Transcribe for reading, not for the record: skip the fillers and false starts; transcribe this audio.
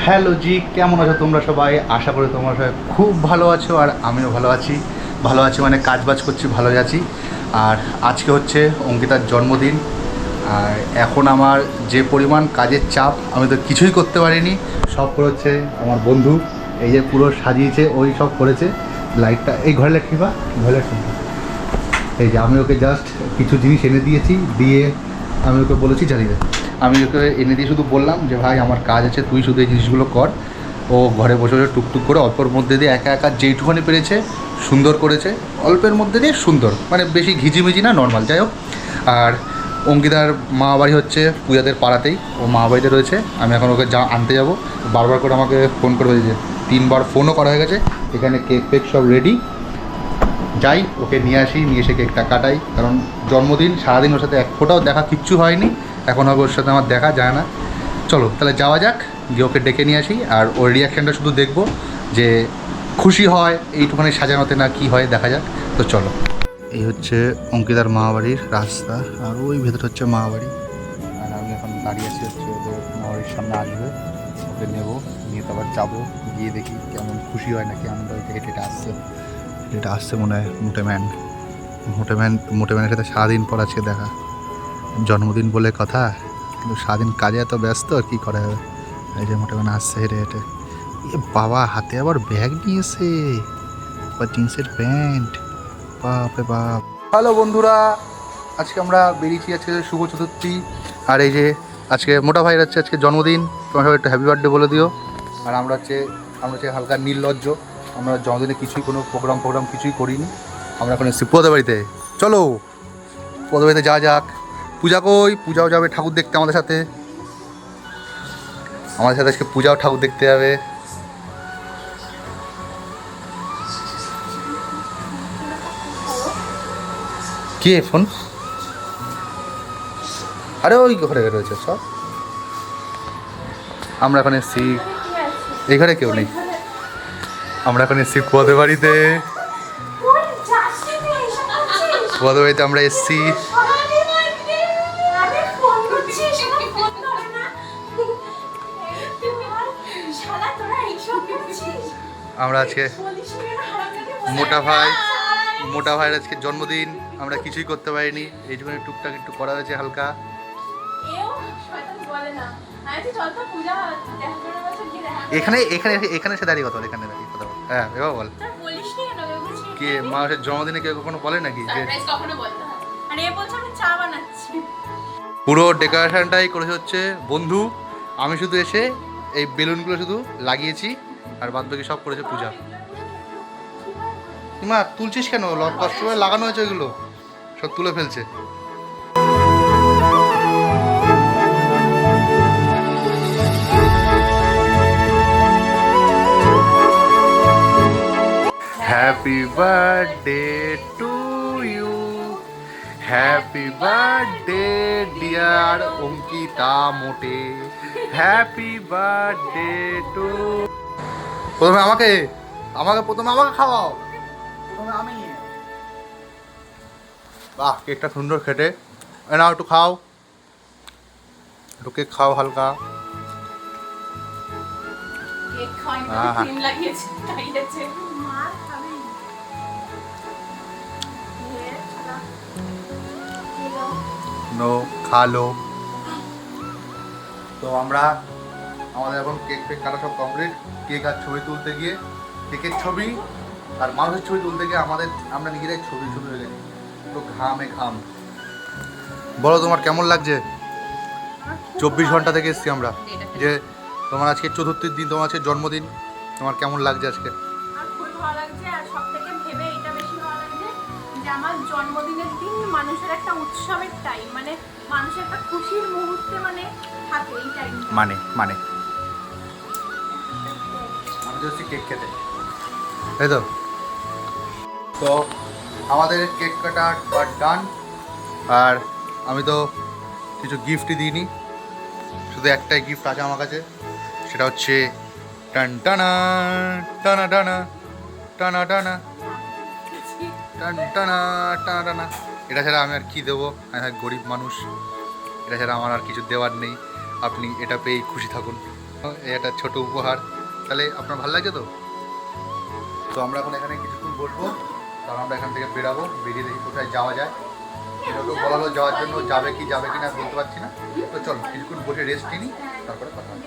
Hello জি, কেমন আছো তোমরা সবাই? আশা করি তোমরা সবাই খুব ভালো আছো আর আমিও ভালো আছি। ভালো আছি মানে কাজবাজ করছি, ভালো আছি। আর আজকে হচ্ছে অঙ্কিতার জন্মদিন। আর এখন আমার যে পরিমাণ কাজের চাপ, আমি তো কিছুই করতে পারিনি। সব করেছে আমার বন্ধু, এই যে পুরো সাজিয়েছে, ওই সব করেছে। লাইটটা এই ঘরে লাইট বা ঘরে লাইট, এই যে আমি ওকে জাস্ট কিছু জিনিস এনে দিয়েছি, দিয়ে আমি ওকে বলেছি জ্বালিয়ে। আমি ওকে এনে দিয়ে শুধু বললাম যে ভাই আমার কাজ আছে, তুই শুধু এই জিনিসগুলো কর। ও ঘরে বসে বসে টুকটুক করে অল্পর মধ্যে দিয়ে একা একা যেইটুখানি পেরেছে সুন্দর করেছে। অল্পের মধ্যে দিয়ে সুন্দর, মানে বেশি ঘিজিমিজি না, নর্মাল, যাই হোক। আর অঙ্কিতার মা বাড়ি হচ্ছে পূজাদের পাড়াতেই, ও মা বাড়িতে রয়েছে। আমি এখন ওকে আনতে যাব। বারবার করে আমাকে ফোন করে যে 3বার ফোনও করা হয়ে গেছে। এখানে কেক ফেক সব রেডি, যাই ওকে নিয়ে আসি, নিয়ে এসে কেকটা কাটাই। কারণ জন্মদিন, সারাদিন ওর সাথে এক ফোঁটাও দেখা কিচ্ছু হয়নি, এখন হবে ওর সাথে আমার দেখা যায় না। চলো তাহলে যাওয়া যাক, গিয়ে ওকে ডেকে নিয়ে আসি। আর ওর রিয়াকশানটা শুধু দেখবো, যে খুশি হয় এইটুখানি সাজানোতে না কি হয়, দেখা যাক। তো চলো, এই হচ্ছে অঙ্কিতার মামাবাড়ির রাস্তা, আর ওই ভেতরে হচ্ছে মামাবাড়ি। আর আমি এখন দাঁড়িয়ে আছি হচ্ছে ওদের মামাবাড়ির সামনে, আসবে, ওকে নেবো, নিয়ে তারপর যাবো, গিয়ে দেখি কেমন খুশি হয় নাকি আনন্দ হয়েছে। হেঁটে হেঁটে আসছে, এটা আসছে মনে হয় মোটেম্যানের সাথে সারাদিন পর আজকে দেখা। জন্মদিন বলে কথা, কিন্তু সারাদিন কাজে এত ব্যস্ত, আর কী করা যাবে। এই যে মোটেম্যান আসছে হেঁটে হেঁটে। এ বাবা, হাতে আবার ব্যাগ নিয়েছে, বা জিন্সের প্যান্ট, বাপরে বাপ। হ্যালো বন্ধুরা, আজকে আমরা বেরিয়েছি, আজকে শুভ চতুর্থী। আর এই যে আজকে মোটা ভাইয়ের হচ্ছে আজকে জন্মদিন, তোমার সবাই একটু হ্যাপি বার্থডে বলে দিও। আর আমরা হচ্ছে হালকা নির্লজ্জ, আমরা জন্মদিনে কিছুই কোনো প্রোগ্রাম কিছুই করিনি। আমরা এখন এসেছি পদের বাড়িতে। চলো পদের বাড়িতে যাওয়া যাক। পূজা কই? পূজাও যাবে ঠাকুর দেখতে আমাদের সাথে। আজকে পূজাও ঠাকুর দেখতে যাবে। কে ফোন? আরে ওই ঘরে রয়েছে সব। আমরা এখন এসেছি, এই ঘরে কেউ নেই। আমরা এখন এসেছি পদের বাড়িতে। পদের বাড়িতে আমরা এসেছি। আমরা আজকে মোটা ভাইয়ের আজকে জন্মদিন, আমরা কিছুই করতে পারিনি, এই জন্য টুকটাক একটু করা হয়েছে হালকা। এখানে এখানে এখানে এসে দাঁড়িয়ে কথা বল, এখানে দাঁড়িয়ে কথা বল। হ্যাঁ এবার বল, কে মানুষের জন্মদিনে কেউ কখনো বলে নাকি যে পুরো ডেকোরেশনটাই করেছে হচ্ছে বন্ধু। আমি শুধু এসে এই বেলুনগুলো শুধু লাগিয়েছি, আর বাদ বাকি সব করেছে পূজা। মা তুলছিস কেন? কষ্ট করে লাগানো হয়েছে, ওইগুলো সব তুলে ফেলছে। Happy birthday to you, happy birthday dear Ankita মোটে, হ্যাপি বার্থডে টু। প্রথমে আমাকে খাওয়াও, প্রথমে আমি। বাহ, কেকটা সুন্দর খেতে। নাও একটু খাও, একটু কেক খাও হালকা। নো খালো। তো আমাদের এখন কেক ফেক কাটা সব কমপ্লিট। কেক আর ছবি তুলতে গিয়ে, কেকের ছবি আর মানুষের ছবি তুলতে গিয়ে আমরা নিজেরাই ছবি হয়ে গেছি, তো ঘামে ঘাম। বলো তোমার কেমন লাগছে? 24 ঘন্টা থেকে এসেছি আমরা, যে তোমার আজকে চতুর্থীর দিন, তোমার আজকে জন্মদিন, তোমার কেমন লাগছে আজকে? খুবই ভালো লাগছে। আর সব থেকে ভেবে এটা বেশি ভালো লাগছে যে আমার জন্মদিনের দিন মানুষের একটা উৎসবের টাইম, মানে মানুষের একটা খুশির মুহূর্তে মানে থাকে এই টাইম। মানে আমি তো কেক খেতে, তাই তো। তো আমাদের কেক কাটা ডান। আর আমি তো কিছু গিফটই দিইনি, শুধু একটাই গিফট আছে আমার কাছে, সেটা হচ্ছে টান টানা টানা টানা টানা টানা টান টানা টানা টানা। এটা ছাড়া আমি আর কি দেবো? আমি গরিব মানুষ, এটা ছাড়া আমার আর কিছু দেওয়ার নেই। আপনি এটা পেয়েই খুশি থাকুন। এই একটা ছোট উপহার। তাহলে আপনার ভালো লাগছে তো? তো আমরা এখন এখানে কিছুক্ষণ বসবো, কারণ আমরা এখান থেকে বেরাবো, বেরিয়ে দেখি কোথায় যাওয়া যায়। ওকে বলা হলো যাওয়ার জন্য, যাবে কি না বলতে পারছি না। তো চলো কিছুক্ষণ বসে রেস্ট নিই, তারপরে কথা হবে।